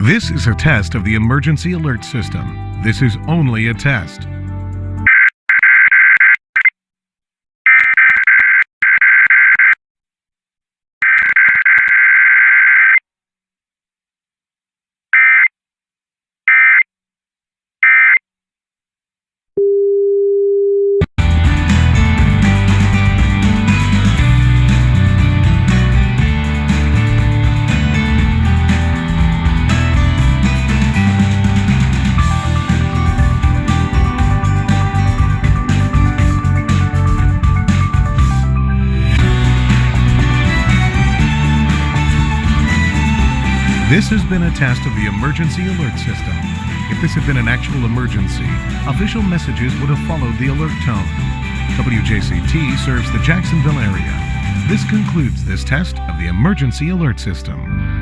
This is a test of the emergency alert system. This is only a test. This has been a test of the emergency alert system. If this had been an actual emergency, official messages would have followed the alert tone. WJCT serves the Jacksonville area. This concludes this test of the emergency alert system.